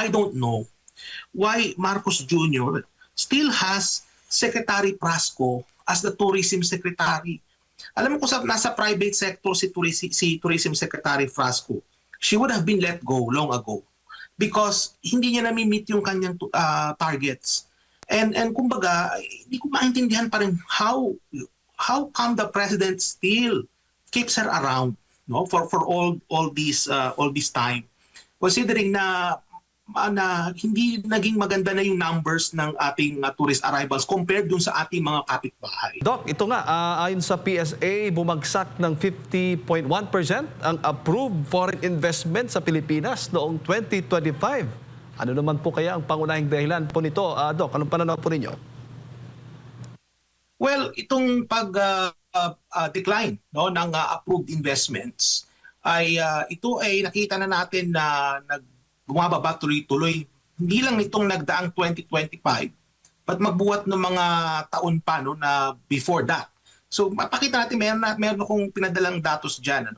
I don't know why Marcos Jr. still has Secretary Prasco as the tourism secretary. Alam mo kung nasa private sector si tourism secretary Prasco, she would have been let go long ago because hindi niya nami-meet yung kanyang targets. And kumbaga, hindi ko maintindihan pa rin how come the president still keeps her around, no, for all this time, considering na hindi naging maganda na yung numbers ng ating tourist arrivals compared dun sa ating mga kapitbahay. Doc, ito nga, ayon sa PSA, bumagsak ng 50.1% ang approved foreign investment sa Pilipinas noong 2025. Ano naman po kaya ang pangunahing dahilan po nito? Doc, anong pananaw po ninyo? Well, itong pag-decline ng approved investments ay ito ay nakita na natin na bumababa tuloy-tuloy. Hindi lang nitong nagdaang 2025, but magbuhat ng mga taon pa na before that. So mapakita natin, meron akong pinadalang datos dyan.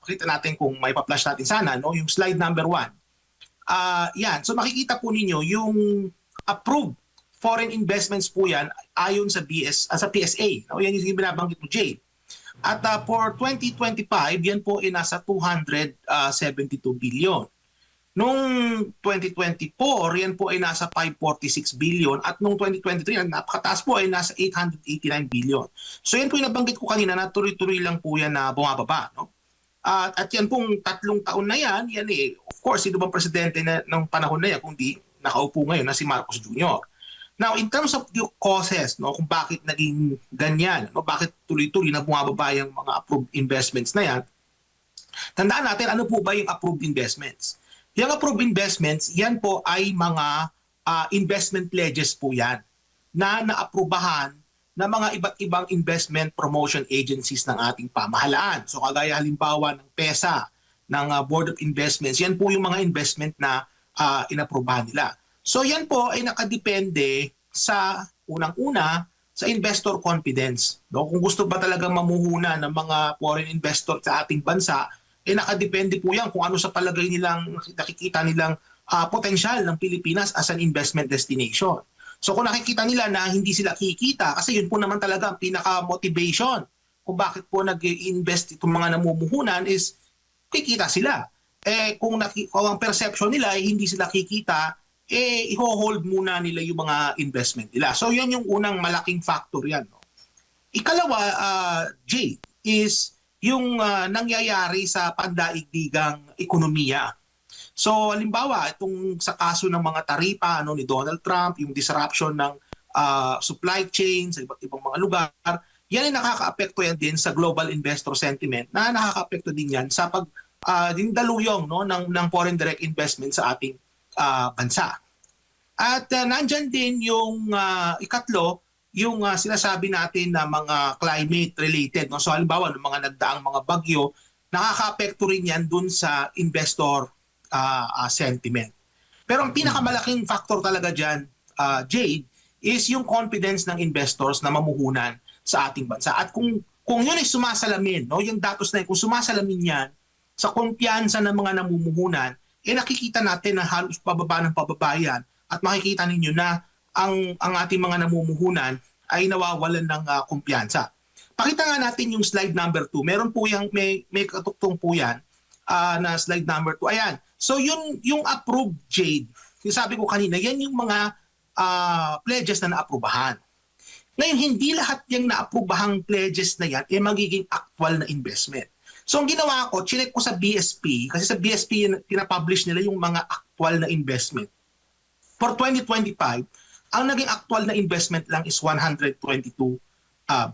Pakita natin kung may pa-flash natin sana, yung slide number 1. Yan, so makikita po ninyo yung approved foreign investments po yan ayon sa PSA. Yan yung binabanggit mo, Jay. At for 2025, yan po ay nasa 272 billion. Noong 2024, yan po ay nasa 546 billion at noong 2023, ang napakataas po ay nasa 889 billion. So yan po yung nabanggit ko kanina na tuloy-tuloy lang po yan na bumababa. No? At yan pong 3 taon na yan of course, sino bang presidente ng panahon na yan kung di nakaupo ngayon na si Marcos Jr. Now, in terms of the causes, kung bakit naging ganyan, bakit tuloy-tuloy na bumababa yung mga approved investments na yan, tandaan natin ano po ba yung approved investments. Yung approved investments, yan po ay mga investment pledges po yan na naaprubahan ng mga iba't ibang investment promotion agencies ng ating pamahalaan. So kagaya halimbawa ng PESA, ng Board of Investments, yan po yung mga investment na inaprubahan nila. So yan po ay nakadepende sa unang-una sa investor confidence. Kung gusto ba talagang mamuhuna ng mga foreign investor sa ating bansa, nakadepende po yan kung ano sa palagay nilang nakikita nilang potensyal ng Pilipinas as an investment destination. So kung nakikita nila na hindi sila kikita, kasi yun po naman talaga ang pinaka-motivation kung bakit po nag-invest itong mga namumuhunan is kikita sila. Kung ang perception nila ay hindi sila kikita, i-hold muna nila yung mga investment nila. So yan yung unang malaking factor yan. No? Ikalawa, Jay, is yung nangyayari sa pandaigdigang ekonomiya. So halimbawa, itong sa kaso ng mga taripa ni Donald Trump, yung disruption ng supply chain sa iba't ibang mga lugar, yan ay nakakaapekto yan din sa global investor sentiment na nakakaapekto din yan sa daluyong ng foreign direct investment sa ating bansa. At nandyan din yung ikatlo, yung sinasabi natin na mga climate-related. So halimbawa, ng mga nagdaang mga bagyo, nakaka-apekto rin yan dun sa investor sentiment. Pero ang pinakamalaking factor talaga dyan, Jade, is yung confidence ng investors na mamuhunan sa ating bansa. At kung yun ay sumasalamin, yung datos na yun, kung sumasalamin yan sa kumpiyansa ng mga namumuhunan, nakikita natin na halos pababa ng pababa yan at makikita ninyo na ang ating mga namumuhunan ay nawawalan ng kumpiyansa. Pakita nga natin yung slide number 2. Meron po may katuktong po yan na slide number 2. Ayan. So yung approved, Jade, yung sabi ko kanina, yan yung mga pledges na naaprubahan. Ngayon, hindi lahat yung naaprubahang pledges na yan magiging actual na investment. So ang ginawa ko, chinek ko sa BSP, kasi sa BSP pinapublish nila yung mga actual na investment. For 2025, ang naging actual na investment lang is 122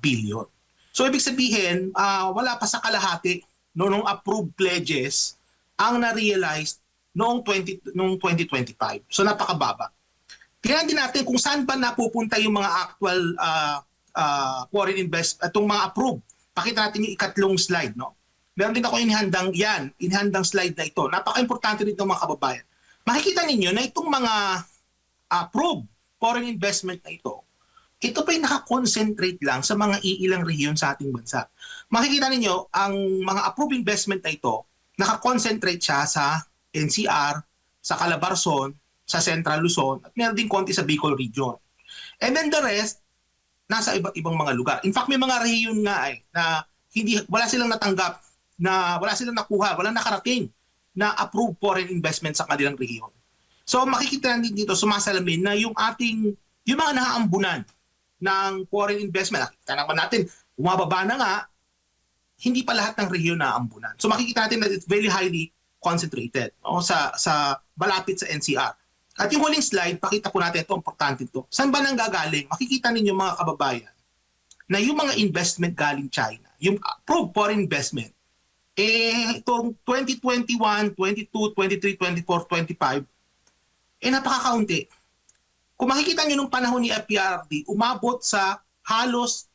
billion. So ibig sabihin, wala pa sa kalahati nung approved pledges ang na-realized noong 2025. So napakababa. Tingnan din natin kung saan ba napupunta yung mga actual foreign investment, itong mga approved. Pakita natin yung ikatlong slide. No? Meron din ako inhandang slide na ito. Napaka-importante nito mga kababayan. Makikita ninyo na itong mga approved foreign investment na ito pa'y nakakonsentrate lang sa mga iilang rehiyon sa ating bansa. Makikita ninyo, ang mga approved investment na ito, nakakonsentrate siya sa NCR, sa Calabarzon, sa Central Luzon, at meron din konti sa Bicol region. And then the rest, nasa iba't ibang mga lugar. In fact, may mga rehiyon nga na wala silang natanggap, na wala silang nakuha, wala nakarating na approved foreign investment sa kanilang rehiyon. So makikita natin dito, sumasalamin na yung mga naaambunan ng foreign investment, nakikita naman natin, bumababa na nga, hindi pa lahat ng rehiyon naaambunan. So makikita natin that it's very highly concentrated, no, sa malapit sa NCR. At yung huling slide, pakita po natin ito, importante ito. Saan ba nang gagaling? Makikita ninyo mga kababayan na yung mga investment galing China, yung approved foreign investment, itong 2021, 22, 23, 24, 25, napakakaunti. Kung makikita nyo nung panahon ni FPRD, umabot sa halos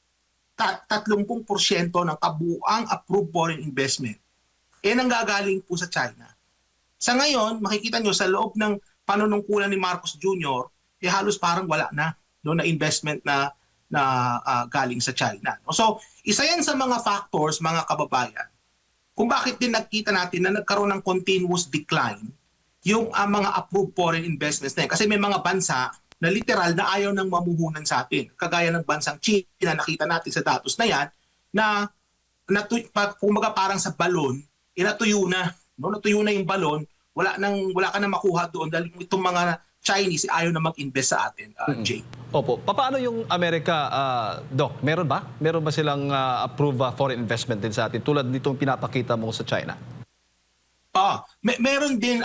30% ng kabuuang approved foreign investment. Nanggagaling po sa China. Sa ngayon, makikita nyo sa loob ng panunungkulan ni Marcos Jr., halos parang wala na, no, na investment na galing sa China. So, isa yan sa mga factors, mga kababayan, kung bakit din nakita natin na nagkaroon ng continuous decline yung mga approved foreign investments na yan. Kasi may mga bansa na literal na ayaw ng mamuhunan sa atin. Kagaya ng bansang China, nakita natin sa datos na yan, na kumaga parang sa balon, natuyo na. No? Natuyo na yung balon, wala ka na makuha doon dahil itong mga Chinese ayaw na mag-invest sa atin, Jay. Opo. Paano yung Amerika, Doc? Meron ba? Meron ba silang approve foreign investment din sa atin tulad nitong pinapakita mo sa China? Meron din,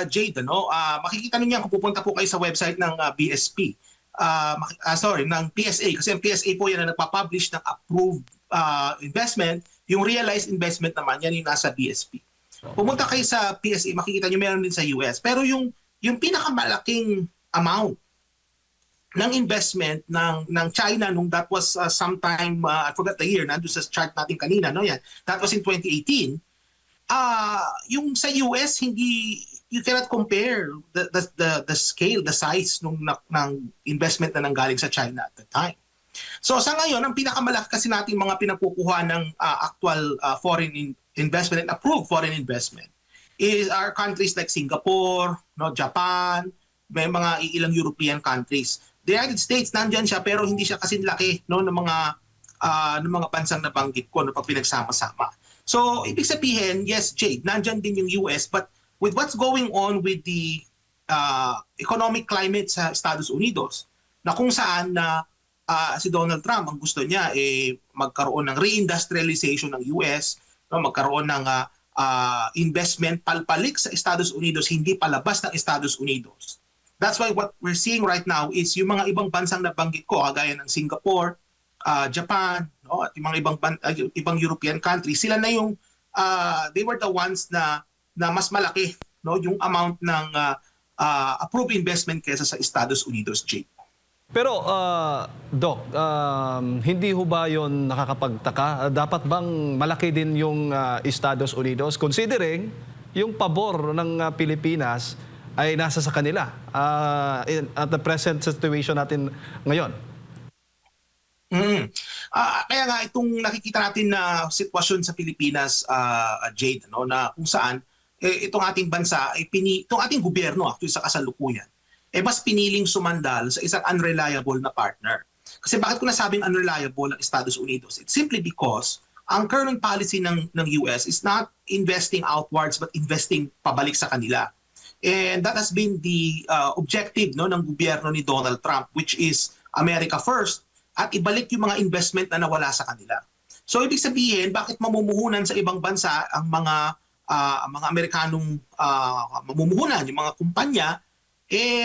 Jade, no? Makikita niyo kung pupunta po kayo sa website ng BSP. Ng PSA. Kasi ang PSA po yan na nagpapublish ng approved investment. Yung realized investment naman, yan yung nasa BSP. Pumunta kayo sa PSA, makikita niyo meron din sa US. Pero yung pinakamalaking amount ng investment ng China nung that was sometime, I forgot the year, nandun sa chart natin kanina, no? Yan. That was in 2018. Yung sa US, you cannot compare the scale, the size ng investment na nanggaling sa China at the time. So sa ngayon, ang pinakamalaki kasi nating mga pinapukuha ng actual foreign investment and approved foreign investment is our countries like Singapore, no, Japan, may mga ilang European countries. The United States, nandyan siya pero hindi siya kasi laki, no, ng mga bansang nabanggit ko, no, pag pinagsama-sama. So, ibig sabihin, yes, Jade, nandyan din yung US, but with what's going on with the economic climate sa Estados Unidos, na kung saan na si Donald Trump, ang gusto niya magkaroon ng reindustrialization ng US, no, magkaroon ng investment palpalik sa Estados Unidos, hindi palabas ng Estados Unidos. That's why what we're seeing right now is yung mga ibang bansang nabanggit ko, kagaya ng Singapore, Japan, no, at yung mga ibang European countries, sila na yung they were the ones na mas malaki, no, yung amount ng approved investment kaysa sa Estados Unidos, Jake. Pero, Doc, hindi ho ba yun nakakapagtaka? Dapat bang malaki din yung Estados Unidos considering yung pabor ng Pilipinas ay nasa sa kanila at the present situation natin ngayon? Kaya nga itong nakikita natin na sitwasyon sa Pilipinas, Jade, no, na kung saan itong ating bansa, itong ating gobyerno actually sa kasalukuyan, mas piniling sumandal sa isang unreliable na partner. Kasi bakit ko nasabing unreliable ang Estados Unidos? It's simply because ang current policy ng US is not investing outwards but investing pabalik sa kanila. And that has been the objective, no, ng gobyerno ni Donald Trump, which is America first, at ibalik yung mga investment na nawala sa kanila. So ibig sabihin, bakit mamumuhunan sa ibang bansa ang mga Amerikanong mamumuhunan, yung mga kumpanya,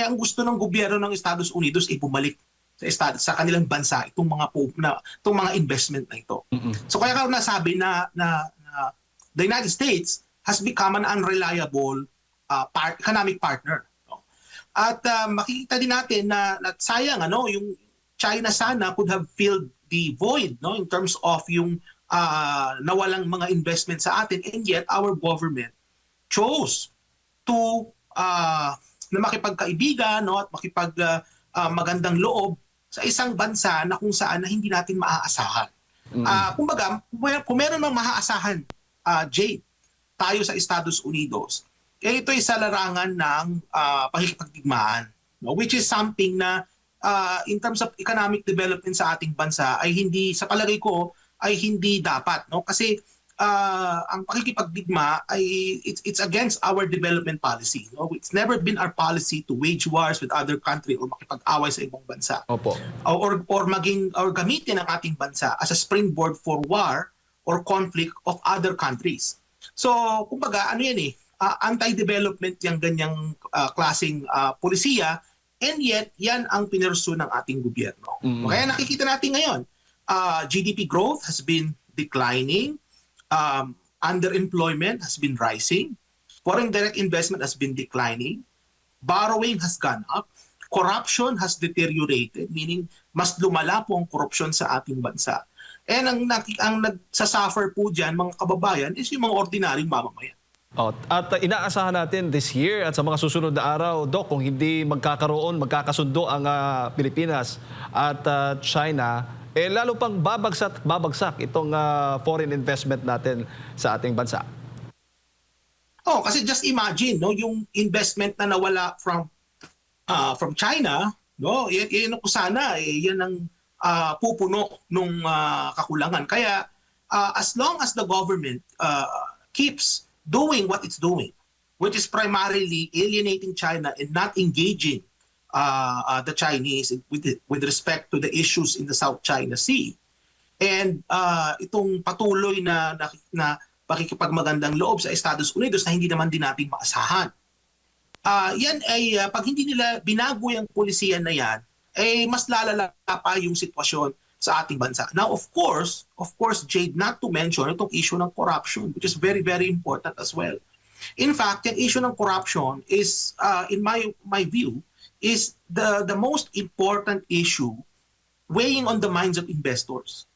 ang gusto ng gobyerno ng Estados Unidos ay bumalik sa kanilang bansa itong mga investment na ito. So kaya ka nasabi na the United States has become an unreliable economic partner. No? At makikita din natin na sayang, yung China sana could have filled the void, no, in terms of yung nawalang mga investment sa atin, and yet our government chose to na makipagkaibigan, no, at magandang loob sa isang bansa na kung saan na hindi natin maaasahan. Kumbaga, kung meron mang maaasahan, Jade, tayo sa Estados Unidos, ito'y sa larangan ng pakikipagdigmaan, no? Which is something na in terms of economic development sa ating bansa ay hindi, sa palagay ko, ay hindi dapat, no? Kasi ang pakikipagdigma ay it's against our development policy, no? It's never been our policy to wage wars with other country or makipag-away sa ibang bansa. Opo. Or gamitin ang ating bansa as a springboard for war or conflict of other countries. So, kumbaga, ano yan anti-development yung ganyang klaseng polisiya, and yet, yan ang pinursu ng ating gobyerno. Kaya nakikita natin ngayon, GDP growth has been declining, underemployment has been rising, foreign direct investment has been declining, borrowing has gone up, corruption has deteriorated, meaning mas lumala po ang korupsyon sa ating bansa. And ang nagsasuffer po dyan, mga kababayan, is yung mga ordinaryong mamamayan. At inaasahan natin this year at sa mga susunod na araw, Doc, kung hindi magkakasundo ang Pilipinas at China, lalo pang babagsak itong foreign investment natin sa ating bansa. Kasi just imagine, no, yung investment na nawala from China, no, yan ko sana, yan ang pupuno nung kakulangan. Kaya as long as the government keeps doing what it's doing, which is primarily alienating China and not engaging the Chinese with respect to the issues in the South China Sea, and itong patuloy na pakikipagmagandang loob sa Estados Unidos na hindi naman din natin maasahan, yan ay pag hindi nila binago yung polisiyan na yan, mas lalala pa yung sitwasyon sa ating bansa. Now, of course, Jade, not to mention itong issue ng corruption, which is very, very important as well. In fact, yung issue ng corruption is, in my view, is the most important issue weighing on the minds of investors.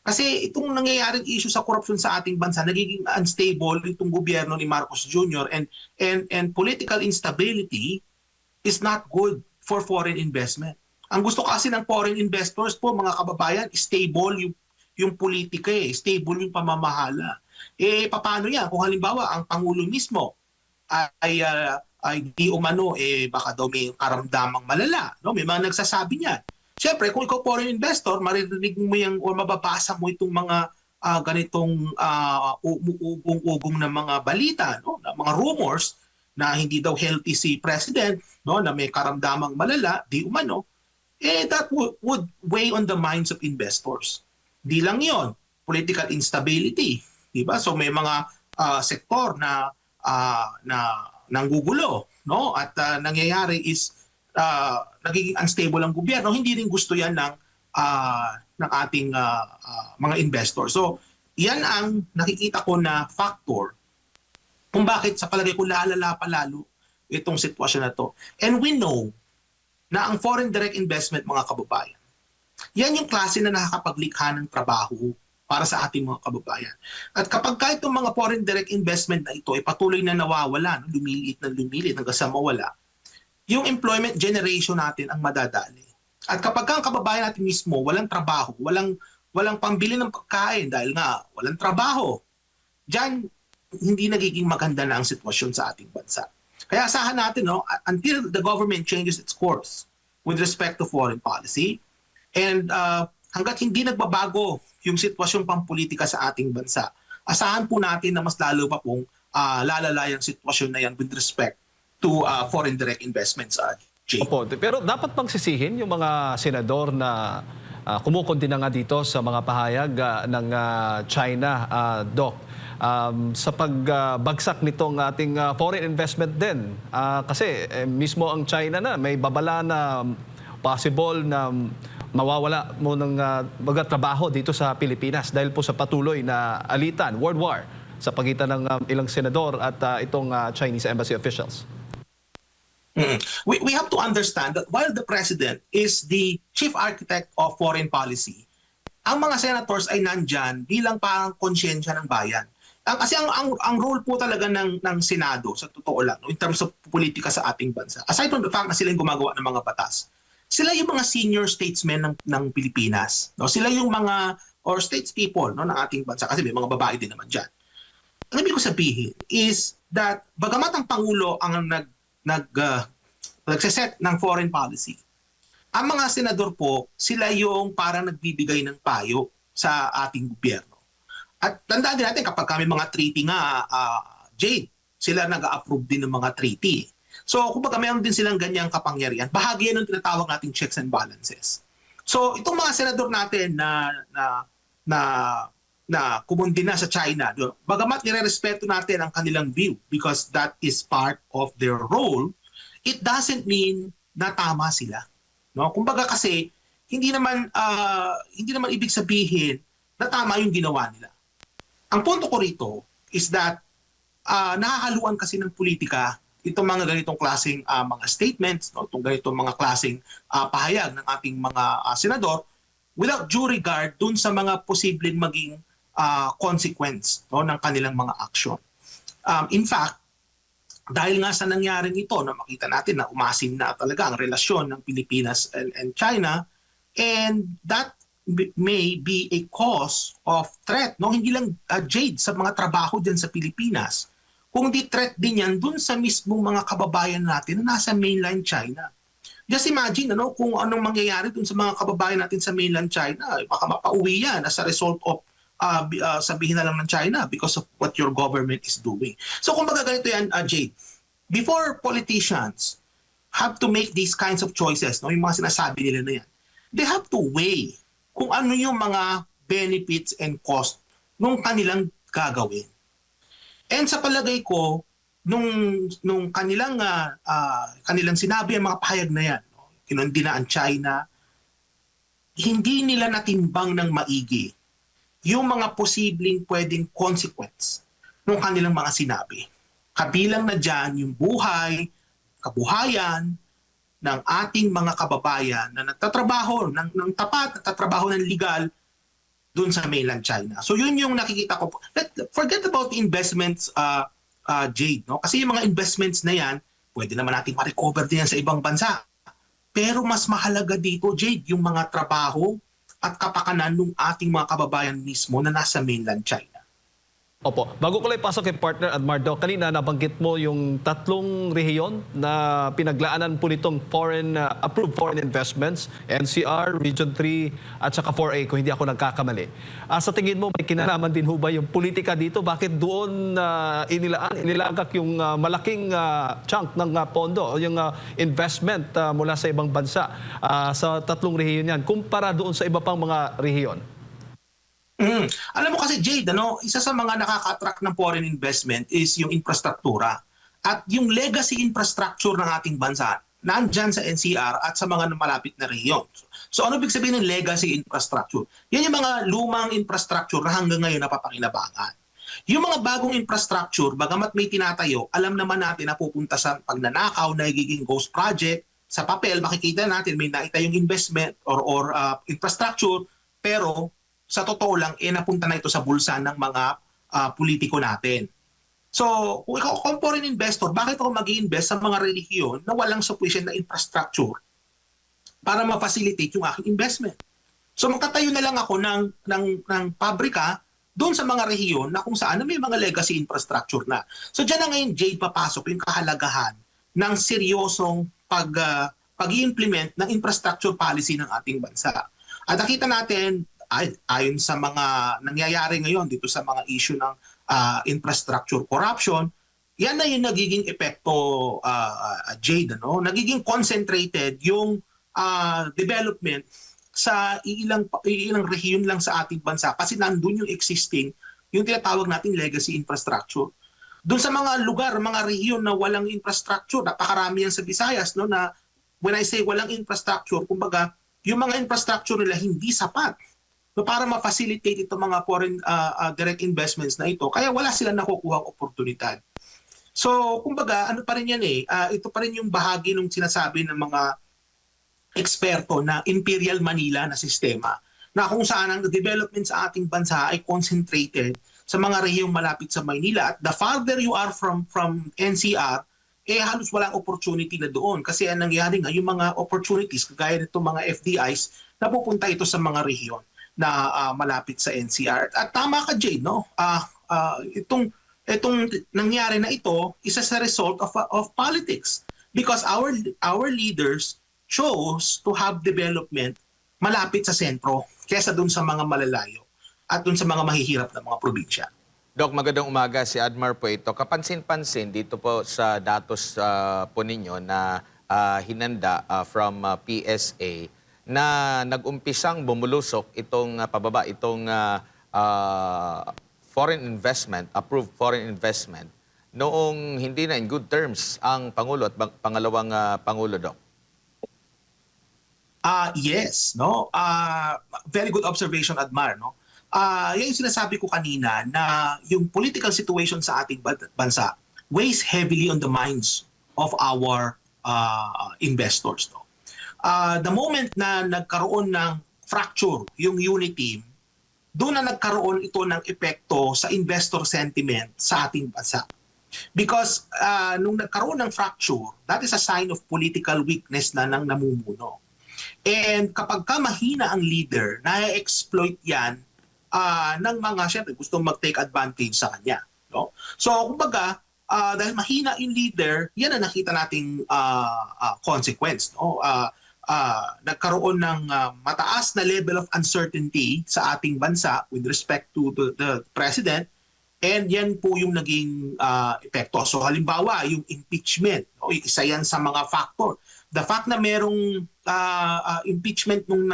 Kasi itong nangyayaring issue sa corruption sa ating bansa, nagiging unstable itong gobyerno ni Marcos Jr. and political instability is not good for foreign investment. Ang gusto kasi ng foreign investors po, mga kababayan, stable yung politika, stable yung pamamahala. Paano yan? Kung halimbawa ang Pangulo mismo ay di umano, baka daw may karamdamang malala, no? May mga nagsasabi niyan. Siyempre, kung ikaw foreign investor, maririnig mo yan o mababasa mo itong mga ganitong ugong na mga balita, no? Na mga rumors na hindi daw healthy si President, no? Na may karamdamang malala, di umano, that would weigh on the minds of investors. Di lang yon, political instability, di ba? So may mga sektor na nanggugulo, no? At nangyayari is nagiging unstable ang gobyerno. Hindi rin gusto yan ng ating mga investors. So yan ang nakikita ko na factor kung bakit sa palagay ko lalala pa lalo itong sitwasyon na to. And we know na ang foreign direct investment, mga kababayan, yan yung klase na nakakapaglikha ng trabaho para sa ating mga kababayan. At kapag kahit itong mga foreign direct investment na ito ay patuloy na nawawala, lumiliit hanggang sa mawala, yung employment generation natin ang madadali. At kapag ang kababayan natin mismo walang trabaho, walang pambili ng pagkain dahil nga walang trabaho, diyan hindi nagiging maganda na ang sitwasyon sa ating bansa. Kaya asahan natin, no, until the government changes its course with respect to foreign policy, and hanggat hindi nagbabago yung sitwasyon pampolitika sa ating bansa, asahan po natin na mas lalo pa pong lalala yung sitwasyon na yan with respect to foreign direct investments. Jay. Opo, pero dapat bang sisihin yung mga senador na kumukontina nga dito sa mga pahayag ng China, Doc, sa pagbagsak nitong ating foreign investment din? Kasi mismo ang China na may babala na possible na mawawala mo ng trabaho dito sa Pilipinas dahil po sa patuloy na alitan, world war, sa pagitan ng ilang senador at itong Chinese embassy officials. We have to understand that while the President is the chief architect of foreign policy, ang mga senators ay nandyan bilang parang konsyensya ng bayan. Kasi ang role po talaga ng Senado, sa totoo lang, no, in terms of politika sa ating bansa, aside from the fact na sila yung gumagawa ng mga batas, sila yung mga senior statesmen ng Pilipinas. No? Sila yung mga, or statespeople, no, ng ating bansa, kasi may mga babae din naman dyan. Ang ibig ko sabihin is, that bagamat ang Pangulo ang nagseset ng foreign policy, ang mga senador po, sila yung parang nagbibigay ng payo sa ating gobyerno. At tandaan din natin kapag kami mga treaty nga, Jade, sila nag-approve din ng mga treaty. So, kumbaga mayroon din silang ganyang kapangyarihan. Bahagi yan ng tinatawag nating checks and balances. So, itong mga senador natin na kumundi na sa China, bagamat nire-respeto natin ang kanilang view because that is part of their role, it doesn't mean na tama sila. No? Kumbaga kasi hindi naman ibig sabihin na tama yung ginawa nila. Ang punto ko rito is that nakahaluan kasi ng politika itong mga ganitong klaseng mga statements, no? Itong ganitong mga klaseng pahayag ng ating mga senador without due regard dun sa mga posibleng maging consequence, no, ng kanilang mga action. In fact, dahil nga sa nangyaring ito, na makita natin na umasim na talaga ang relasyon ng Pilipinas and China, and that may be a cause of threat, no? Hindi lang Jade sa mga trabaho dyan sa Pilipinas, kundi threat din yan dun sa mismong mga kababayan natin na nasa mainland China. Just imagine kung anong mangyayari dun sa mga kababayan natin sa mainland China. Baka mapauwi yan as a result of sabihin na lang ng China because of what your government is doing. So kumbaga ganito yan, Jade. Before politicians have to make these kinds of choices, no, yung mga sinasabi nila na yan, they have to weigh kung ano yung mga benefits and cost nung kanilang gagawin. And sa palagay ko, nung kanilang sinabi ang mga pahayag na yan, no, kinundi na ang China, hindi nila natimbang ng maigi yung mga posibleng pwedeng consequence ng kanilang mga sinabi. Kabilang na dyan yung buhay, kabuhayan ng ating mga kababayan na nagtatrabaho ng tapat, nagtatrabaho ng legal dun sa mainland China. So yun yung nakikita ko. Forget about the investments, Jade. No? Kasi yung mga investments na yan, pwede naman natin ma-recover din yan sa ibang bansa. Pero mas mahalaga dito, Jade, yung mga trabaho at kapakanan ng ating mga kababayan mismo na nasa mainland China. Opo. Bago ko lang ipasok kay partner Admardo, kanina nabanggit mo yung 3 rehiyon na pinaglaanan po nitong approved foreign investments, NCR, Region 3 at saka 4A kung hindi ako nagkakamali. Sa tingin mo may kinalaman din ho ba yung politika dito? Bakit doon inilagak yung malaking chunk ng pondo o yung investment mula sa ibang bansa sa 3 rehiyon yan kumpara doon sa iba pang mga rehiyon? Alam mo kasi Jade, isa sa mga nakaka-attract ng foreign investment is yung infrastruktura. At yung legacy infrastructure ng ating bansa, nandyan sa NCR at sa mga malapit na rehiyon. So ano ibig sabihin ng legacy infrastructure? Yan yung mga lumang infrastructure na hanggang ngayon napapakinabangan. Yung mga bagong infrastructure, bagamat may tinatayo, alam naman natin na pupunta sa pagnanakaw, na nagiging ghost project. Sa papel, makikita natin may naitayong investment or infrastructure, pero sa totoo lang, napunta na ito sa bulsa ng mga politiko natin. So, kung ikaw kung foreign investor, bakit ako mag-i-invest sa mga relihiyon na walang sufficient na infrastructure para ma-facilitate yung aking investment? So, magtatayo na lang ako ng pabrika doon sa mga rehiyon na kung saan may mga legacy infrastructure na. So, dyan na ngayon, Jade, papasok yung kahalagahan ng seryosong pag-i-implement ng infrastructure policy ng ating bansa. At nakita natin, ayon sa mga nangyayari ngayon dito sa mga issue ng infrastructure corruption, yan na yung nagiging epekto, Jade. Nagiging concentrated yung development sa ilang rehiyon lang sa ating bansa kasi nandun yung existing, yung tinatawag nating legacy infrastructure. Doon sa mga lugar, mga rehiyon na walang infrastructure, napakarami yan sa Visayas, na when I say walang infrastructure, kumbaga, yung mga infrastructure nila hindi sapat para ma-facilitate itong mga foreign direct investments na ito. Kaya wala silang nakukuhang oportunidad. So, kumbaga, ano pa rin yan ito pa rin yung bahagi ng sinasabi ng mga eksperto na Imperial Manila na sistema, na kung saan ang development sa ating bansa ay concentrated sa mga rehiyong malapit sa Maynila. At the farther you are from NCR, halos walang opportunity na doon. Kasi ang nangyari nga, yung mga opportunities, kagaya nito mga FDIs, napupunta ito sa mga rehiyon na malapit sa NCR. At tama ka, Jade, itong Itong nangyari na ito is as a result of politics because our leaders chose to have development malapit sa sentro kesa dun sa mga malalayo at dun sa mga mahihirap na mga probinsya. Doc, magandang umaga. Si Admar po ito. Kapansin-pansin dito po sa datos po ninyo na hinanda from PSA na nag-umpisang bumulusok itong pababa, itong foreign investment, approved foreign investment, noong hindi na in good terms ang Pangulo at pangalawang Pangulo, Doc. Yes, no? Very good observation, Admar, no? Yan yung sinasabi ko kanina na yung political situation sa ating bansa weighs heavily on the minds of our investors, no? The moment na nagkaroon ng fracture yung unity, doon na nagkaroon ito ng epekto sa investor sentiment sa ating bansa. Because nung nagkaroon ng fracture, that is a sign of political weakness na ng namumuno. And kapag ka mahina ang leader, na-exploit yan ng mga, syempre, gustong mag-take advantage sa kanya. No? So, kumbaga, dahil mahina yung leader, yan ang nakita nating consequence. No? Nagkaroon ng mataas na level of uncertainty sa ating bansa with respect to the president, and yan po yung naging epekto. So halimbawa, yung impeachment, no? Isa yan sa mga factor. The fact na merong impeachment nung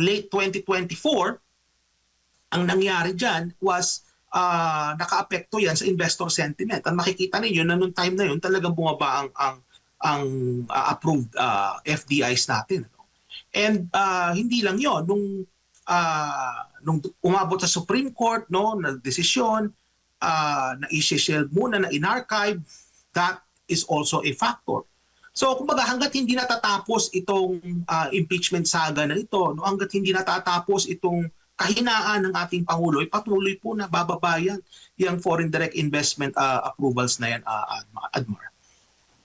late 2024, ang nangyari dyan was naka-apekto yan sa investor sentiment. Ang makikita ninyo na nung time na yun, talagang bumaba ang approved FDIs natin. No? And hindi lang yon, nung umabot sa Supreme Court, no, na desisyon, na i-shield muna, na in-archive, that is also a factor. So kumbaga hangga't hindi natatapos itong impeachment saga na ito, no, hangga't hindi natatapos itong kahinaan ng ating Pangulo, ay patuloy po na bababayan yung foreign direct investment approvals na yan, Admar.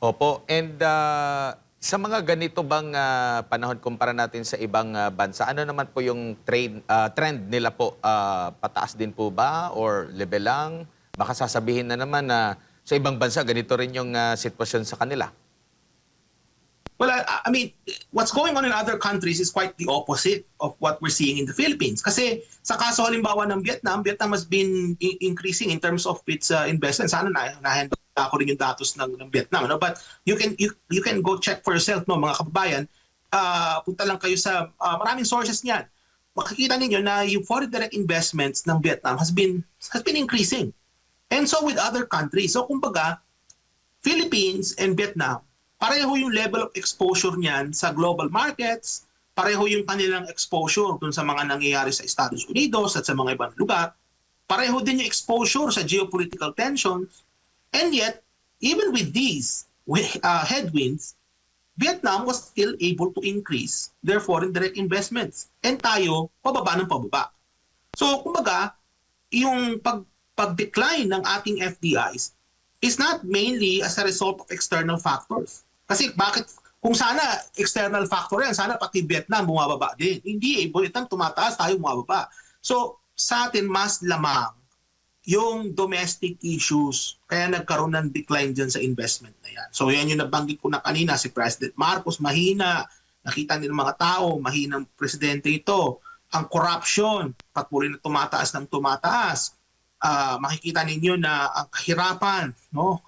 Opo. And sa mga ganito bang panahon, kumpara natin sa ibang bansa, ano naman po yung trend nila po? Pataas din po ba or level lang? Baka sasabihin na naman na sa ibang bansa, ganito rin yung sitwasyon sa kanila. Well, I mean, what's going on in other countries is quite the opposite of what we're seeing in the Philippines. Kasi sa kaso halimbawa ng Vietnam has been increasing in terms of its investment. Sana na-handle ako rin yung datos ng Vietnam. No? But you can go check for yourself, no, mga kababayan. Punta lang kayo sa maraming sources niyan. Makikita ninyo na yung foreign direct investments ng Vietnam has been increasing. And so with other countries. So kumbaga, Philippines and Vietnam, pareho yung level of exposure niyan sa global markets, pareho yung kanilang exposure dun sa mga nangyayari sa Estados Unidos at sa mga ibang lugar, pareho din yung exposure sa geopolitical tensions, and yet, even with these headwinds, Vietnam was still able to increase their foreign direct investments. And tayo, pababa ng pababa. So, kumbaga, yung pag-decline ng ating FDIs is not mainly as a result of external factors. Kasi bakit, kung sana external factor yan, sana pati Vietnam bumababa din. Hindi, Vietnam tumataas, tayo bumababa. So, sa atin mas lamang yung domestic issues, kaya nagkaroon ng decline dyan sa investment na yan. So, yan yung nabanggit ko na kanina, si President Marcos, mahina. Nakita nila mga tao, mahinang presidente ito. Ang corruption, patuloy na tumataas ng tumataas. Makikita ninyo na ang kahirapan, no,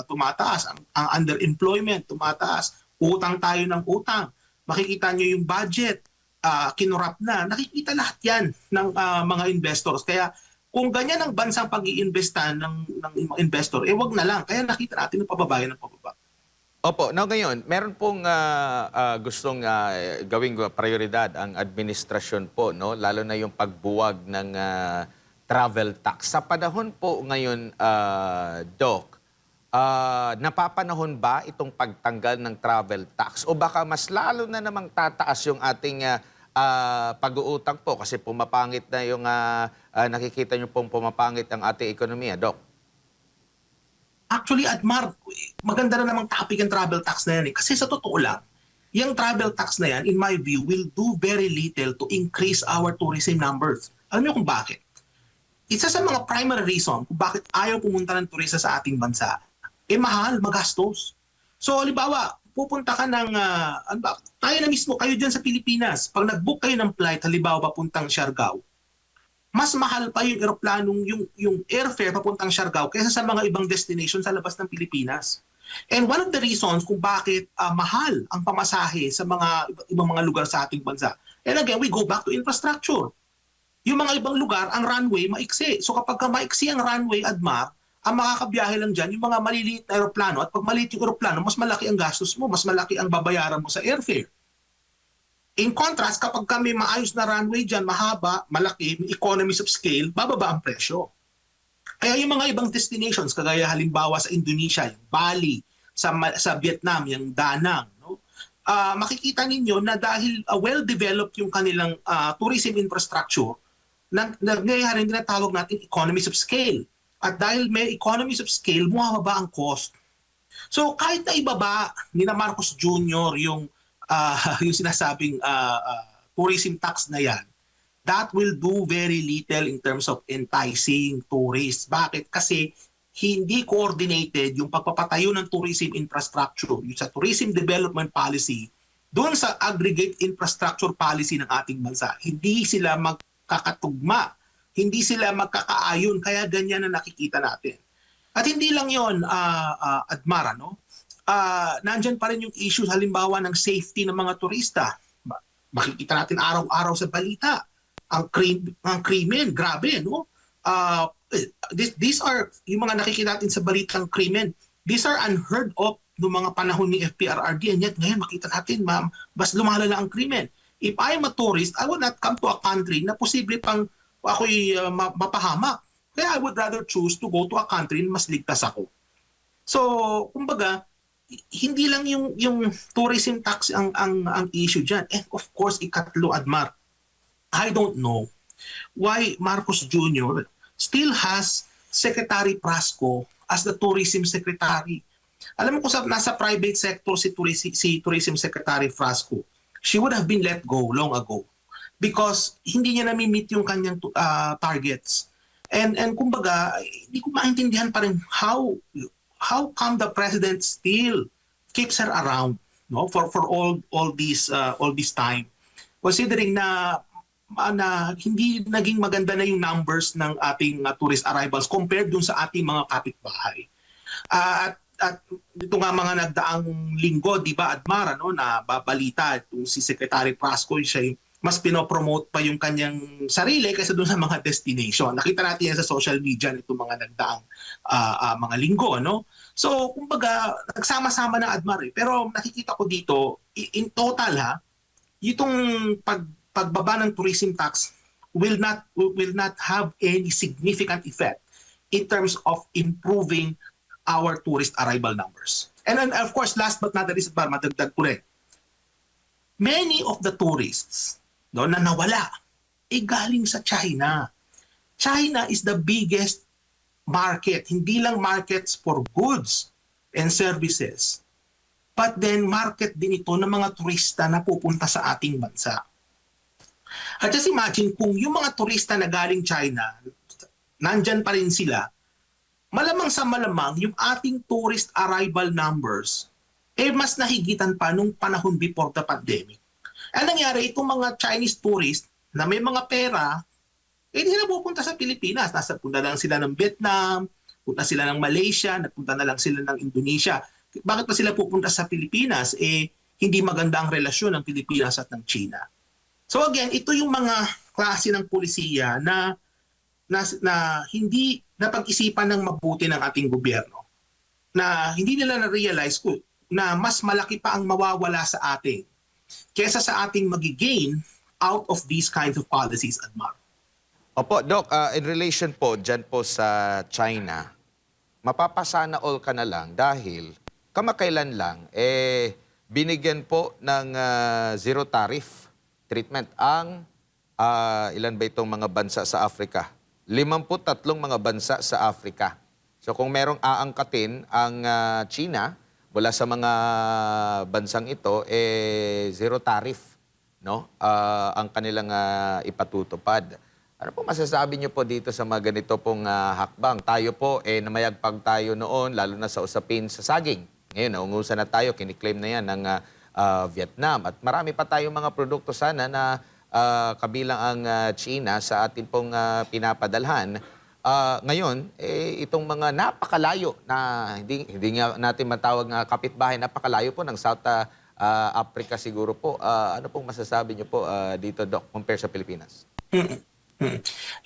tumataas, ang underemployment tumataas, utang tayo ng utang. Makikita niyo yung budget, kinurap na. Nakikita lahat yan ng mga investors. Kaya kung ganyan ang bansang pag-iimbesta ng mga investor, wag na lang. Kaya nakita natin yung pababa ng pababa. Opo. Now ngayon, meron pong gustong gawing prioridad ang administrasyon po, no? Lalo na yung pagbuwag ng travel tax. Sa panahon po ngayon, Doc, napapanahon ba itong pagtanggal ng travel tax? O baka mas lalo na namang tataas yung ating pag-uutang po kasi pumapangit na yung nakikita nyo pong pumapangit ang ating ekonomiya, Doc? Actually, Admar, maganda na namang topic ang travel tax na yan. Kasi sa totoo lang, yung travel tax na yan, in my view, will do very little to increase our tourism numbers. Alam niyo kung bakit? isa sa mga primary reason kung bakit ayaw pumunta ng turista sa ating bansa, mahal, magastos. So, halimbawa, pupunta ka ng, tayo na mismo, kayo dyan sa Pilipinas, pag nag-book kayo ng flight, halimbawa, papuntang Siargao, mas mahal pa yung eroplanong, yung airfare papuntang Siargao kaysa sa mga ibang destination sa labas ng Pilipinas. And one of the reasons kung bakit mahal ang pamasahe sa mga ibang mga lugar sa ating bansa. And again, we go back to infrastructure. Yung mga ibang lugar, ang runway maiksi. So kapag maiksi ang runway, Admar, ang makakabiyahe lang dyan, yung mga maliliit na aeroplano, at pag maliit yung aeroplano, mas malaki ang gastos mo, mas malaki ang babayaran mo sa airfare. In contrast, kapag kami maayos na runway dyan, mahaba, malaki, may economies of scale, bababa ang presyo. Kaya yung mga ibang destinations, kagaya halimbawa sa Indonesia, yung Bali, sa Vietnam, yung Da Nang, no? Makikita ninyo na dahil well-developed yung kanilang tourism infrastructure, nangyayari din na tawag natin economies of scale. At dahil may economies of scale, bumababa ang cost. So kahit na ibaba ni na Marcos Jr. yung sinasabing tourism tax na yan, that will do very little in terms of enticing tourists. Bakit? Kasi hindi coordinated yung pagpapatayo ng tourism infrastructure, yung sa tourism development policy, doon sa aggregate infrastructure policy ng ating bansa. Hindi sila magkakatugma, hindi sila magkakaayon, kaya ganyan na nakikita natin. At hindi lang yon, Admara, no? Nandyan pa rin yung issues halimbawa ng safety ng mga turista. Makikita natin araw-araw sa balita ang krimen, grabe, no? These are yung mga nakikita natin sa balitang krimen. These are unheard of noong mga panahon ni FPRRD, and yet ngayon makita natin mas lumalala ang krimen. If I'm a tourist, I would not come to a country na posible pang ako'y mapahamak. Kaya I would rather choose to go to a country na mas ligtas ako. So, kumbaga, hindi lang yung tourism tax ang issue diyan. And of course, ikatlo, Admar, I don't know why Marcos Jr. still has Secretary Prasco as the tourism secretary. Alam mo kung nasa private sector si tourism secretary Prasco, she would have been let go long ago because hindi niya nami-meet yung kanyang targets. And kumbaga, hindi ko maintindihan pa rin how come the president still keeps her around, no, for all this time, considering na hindi naging maganda na yung numbers ng ating tourist arrivals compared dun sa ating mga kapitbahay. At dito nga mga nagdaang linggo, di ba, Admara, no, na babalita itong si Secretary Prasco, siya mas pinopromote pa yung kanyang sarili kaysa doon sa mga destination. Nakita natin yan sa social media nitong mga nagdaang mga linggo, no? So, kumbaga, nagsama-sama na, Admar, pero nakikita ko dito, in total, itong pagbaba ng tourism tax will not have any significant effect in terms of improving our tourist arrival numbers. And then, of course, last but not the least, madagdag ko rin, many of the tourists na nawala, galing sa China. China is the biggest market, hindi lang markets for goods and services, but then market din ito ng mga turista na pupunta sa ating bansa. At just imagine kung yung mga turista na galing China, nandyan pa rin sila, malamang sa malamang yung ating tourist arrival numbers mas nahigitan pa nung panahon before the pandemic. Ang nangyari, itong mga Chinese tourists na may mga pera, hindi na pupunta sa Pilipinas. Punta lang sila ng Vietnam, punta sila ng Malaysia, napunta na lang sila ng Indonesia. Bakit pa sila pupunta sa Pilipinas? Hindi maganda ang relasyon ng Pilipinas at ng China. So again, ito yung mga klase ng polisiya na hindi napag-isipan ng mabuti ng ating gobyerno. Na hindi nila na-realize na mas malaki pa ang mawawala sa atin kesa sa ating magigain out of these kinds of policies, Admar. Opo, Doc, in relation po dyan po sa China, mapapasana all ka na lang dahil kamakailan lang, binigyan po ng zero tariff treatment ang ilan ba itong mga bansa sa Africa? 53 mga bansa sa Africa. So kung merong aangkatin ang China mula sa mga bansang ito, zero tariff, no? Ang kanilang ipatutupad. Ano po masasabi niyo po dito sa mga ganito pong hakbang? Tayo po, namayagpag tayo noon, lalo na sa usapin sa saging. Ngayon, naungusan na tayo, kiniklaim na yan ng Vietnam. At marami pa tayong mga produkto sana na kabilang ang China sa atin pong pinapadalhan. Ngayon, itong mga napakalayo na hindi nga natin matawag nga kapitbahay, napakalayo po ng South Africa siguro po. Ano pong masasabi niyo po dito, Doc, compare sa Pilipinas?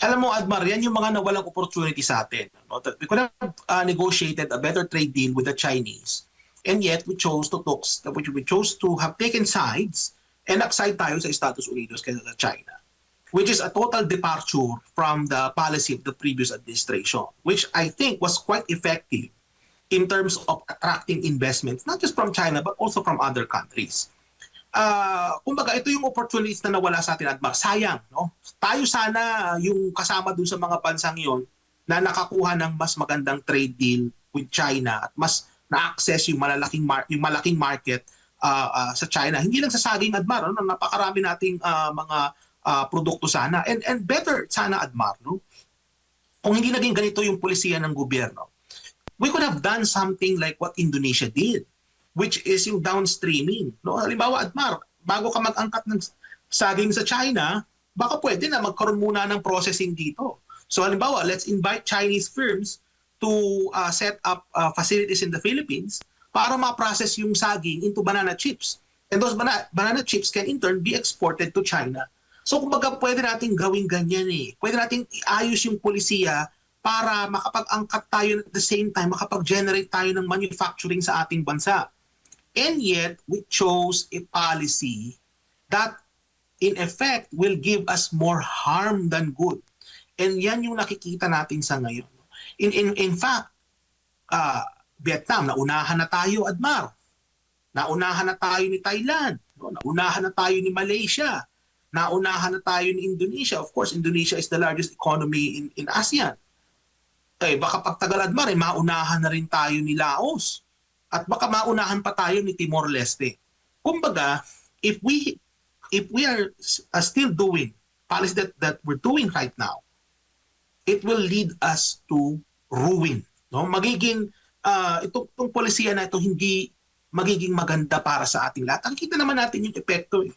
Alam mo, Admar, yan yung mga nawalang opportunity sa atin. No? We could have negotiated a better trade deal with the Chinese. And yet, we chose to have taken sides and nagside tayo sa Estados Unidos kaysa sa China, which is a total departure from the policy of the previous administration, which I think was quite effective in terms of attracting investments, not just from China, but also from other countries. Kumbaga, ito yung opportunities na nawala sa atin, Admar. Sayang, no? Tayo sana yung kasama dun sa mga bansang yon na nakakuha ng mas magandang trade deal with China at mas na-access yung malaking market sa China. Hindi lang sa saging, Admar, no? Napakarami nating mga produkto sana. And better sana, Admar, no? Kung hindi naging ganito yung polisiya ng gobyerno, we could have done something like what Indonesia did, which is yung downstreaming. No? Halimbawa, Admar, bago ka mag-angkat ng saging sa China, baka pwede na magkaroon muna ng processing dito. So halimbawa, let's invite Chinese firms to set up facilities in the Philippines para ma-process yung saging into banana chips. And those banana chips can in turn be exported to China. So kumbaga pwede natin gawing ganyan eh. Pwede natin iayos yung polisiya para makapag-angkat tayo at the same time, makapag-generate tayo ng manufacturing sa ating bansa. And yet, we chose a policy that in effect will give us more harm than good. And yan yung nakikita natin sa ngayon. In fact, Vietnam, naunahan na tayo, Admar. Naunahan na tayo ni Thailand. No? Naunahan na tayo ni Malaysia. Naunahan na tayo ni Indonesia. Of course, Indonesia is the largest economy in ASEAN. Baka pagtagal, Admar, maunahan na rin tayo ni Laos. At baka maunahan pa tayo ni Timor-Leste. Kumbaga, if we are still doing policy that we're doing right now, it will lead us to ruin. No? Magiging itong polisiya na ito hindi magiging maganda para sa ating lahat. Nakikita naman natin yung epekto.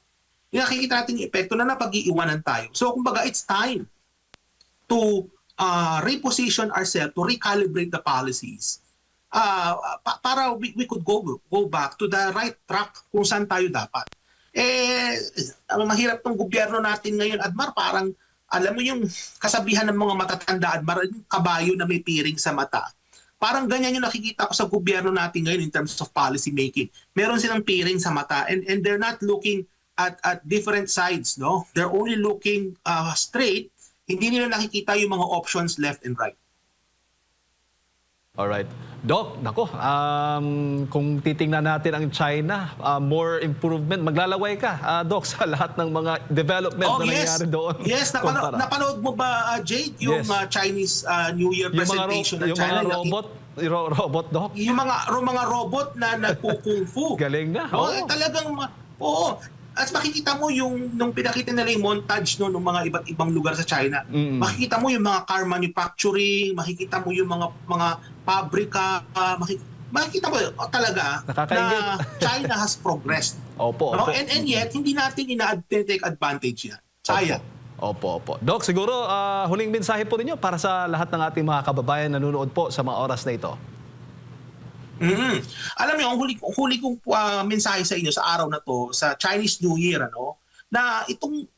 Nakikita natin yung epekto na napag-iiwanan tayo. So kumbaga, it's time to reposition ourselves, to recalibrate the policies para we could go back to the right track kung saan tayo dapat. Ang mahirap ng gobyerno natin ngayon, Admar, parang alam mo yung kasabihan ng mga matatanda, Admar, yung kabayo na may piring sa mata. Parang ganyan yung nakikita ko sa gobyerno natin ngayon in terms of policy making. Meron silang piring sa mata and they're not looking at different sides, no? They're only looking straight. Hindi nila nakikita yung mga options left and right. Alright. Doc, nako, kung titingnan natin ang China, more improvement, maglalaway ka, Doc, sa lahat ng mga development na nangyayari doon. Yes, napanood mo ba, Jade, yung Chinese New Year presentation ng China? Yung mga robot, Doc? Yung mga robot na nagkukung fu. Galing na. Talagang, oo. At makikita mo nung pinakita nila yung montage ng mga iba't ibang lugar sa China, makikita mo yung mga car manufacturing, makikita mo yung mga pabrika, makikita mo talaga na China has progressed. Opo. And yet, hindi natin ina-take advantage yan. Sayang. Opo. Doc, siguro huling mensahe po ninyo para sa lahat ng ating mga kababayan na nanonood po sa mga oras na ito. Alam niyo, ang huli kong mensahe sa inyo sa araw na to, sa Chinese New Year, na itong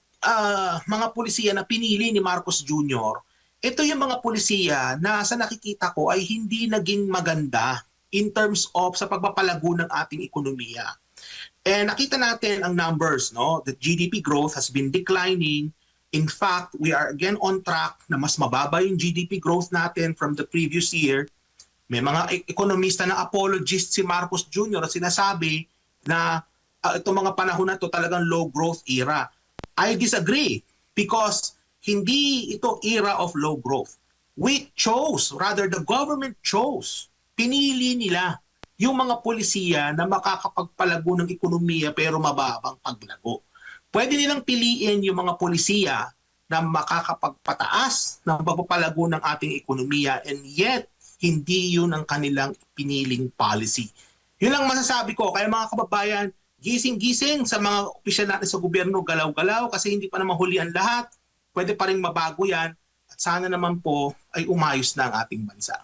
mga pulisiya na pinili ni Marcos Jr., ito yung mga pulisiya na sa nakikita ko ay hindi naging maganda in terms of sa pagpapalago ng ating ekonomiya. And nakita natin ang numbers, no? The GDP growth has been declining. In fact, we are again on track na mas mababa yung GDP growth natin from the previous year. May mga ekonomista na apologist si Marcos Jr. at sinasabi na itong mga panahon na ito talagang low growth era. I disagree because hindi ito era of low growth. We chose, rather the government chose, pinili nila yung mga polisiya na makakapagpalago ng ekonomiya pero mababang paglago. Pwede nilang piliin yung mga polisiya na makakapagpataas ng pagpapalago ng ating ekonomiya, and yet hindi yun ang kanilang piniling policy. Yun lang masasabi ko. Kaya mga kababayan, gising-gising sa mga opisyal natin sa gobyerno, galaw-galaw kasi hindi pa naman huli ang lahat. Pwede pa rin mabago yan at sana naman po ay umayos na ang ating bansa.